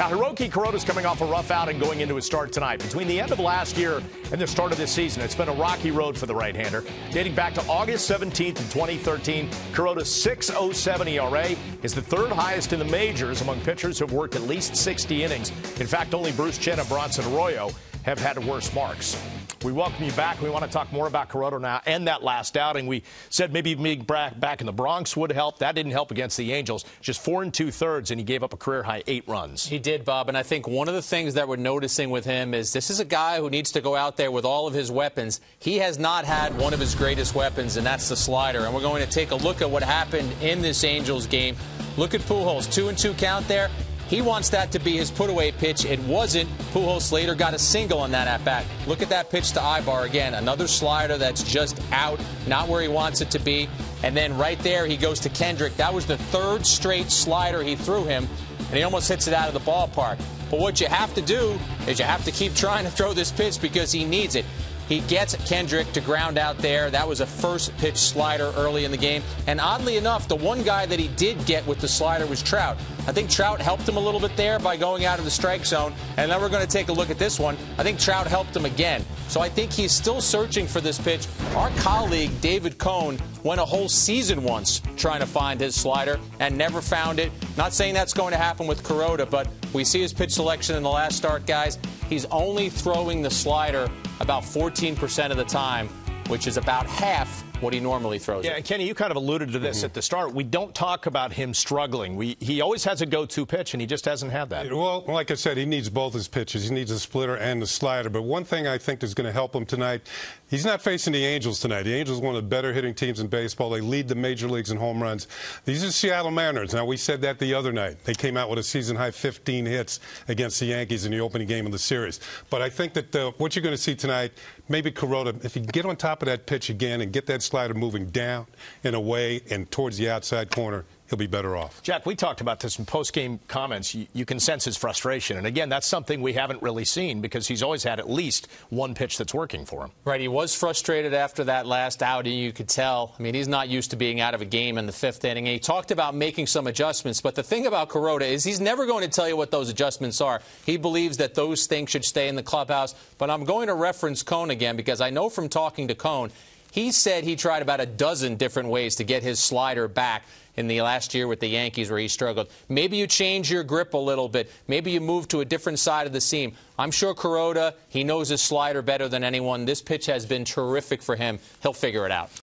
Now, Hiroki Kuroda is coming off a rough outing going into his start tonight. Between the end of last year and the start of this season, it's been a rocky road for the right-hander. Dating back to August 17th of 2013, Kuroda's .607 ERA is the third highest in the majors among pitchers who have worked at least 60 innings. In fact, only Bruce Chen and Bronson Arroyo have had worse marks. We welcome you back. We want to talk more about Kuroda now and that last outing. We said maybe being back in the Bronx would help. That didn't help against the Angels. Just 4 2/3, and he gave up a career-high 8 runs. He did, Bob, and I think one of the things that we're noticing with him is this is a guy who needs to go out there with all of his weapons. He has not had one of his greatest weapons, and that's the slider. And we're going to take a look at what happened in this Angels game. Look at Pujols, 2-2 count there. He wants that to be his put-away pitch. It wasn't. Pujols later got a single on that at-bat. Look at that pitch to Ibar again. Another slider that's just out, not where he wants it to be. And then right there, he goes to Kendrick. That was the third straight slider he threw him, and he almost hits it out of the ballpark. But what you have to do is you have to keep trying to throw this pitch because he needs it. He gets Kendrick to ground out there. That was a first-pitch slider early in the game. And oddly enough, the one guy that he did get with the slider was Trout. I think Trout helped him a little bit there by going out of the strike zone. And then we're going to take a look at this one. I think Trout helped him again. So I think he's still searching for this pitch. Our colleague, David Cohn, went a whole season once trying to find his slider and never found it. Not saying that's going to happen with Kuroda, but we see his pitch selection in the last start, guys. He's only throwing the slider about 14% of the time, which is about half what he normally throws. Yeah, and Kenny, you kind of alluded to this at the start. We don't talk about him struggling. He always has a go-to pitch, and he just hasn't had that. Well, like I said, he needs both his pitches. He needs a splitter and the slider. But one thing I think is going to help him tonight, he's not facing the Angels tonight. The Angels are one of the better hitting teams in baseball. They lead the major leagues in home runs. These are Seattle Mariners. Now, we said that the other night. They came out with a season-high 15 hits against the Yankees in the opening game of the series. But I think that what you're going to see tonight, maybe Kuroda, if he can get on top of that pitch again and get that slider moving down and away and towards the outside corner, he'll be better off. Jack, we talked about this in post-game comments. You can sense his frustration. And, again, that's something we haven't really seen because he's always had at least one pitch that's working for him. Right. He was frustrated after that last outing. You could tell. I mean, he's not used to being out of a game in the 5th inning. And he talked about making some adjustments. But the thing about Kuroda is he's never going to tell you what those adjustments are. He believes that those things should stay in the clubhouse. But I'm going to reference Cohn again because I know from talking to Cohn, he said he tried about a dozen different ways to get his slider back in the last year with the Yankees where he struggled. Maybe you change your grip a little bit. Maybe you move to a different side of the seam. I'm sure Kuroda, he knows his slider better than anyone. This pitch has been terrific for him. He'll figure it out.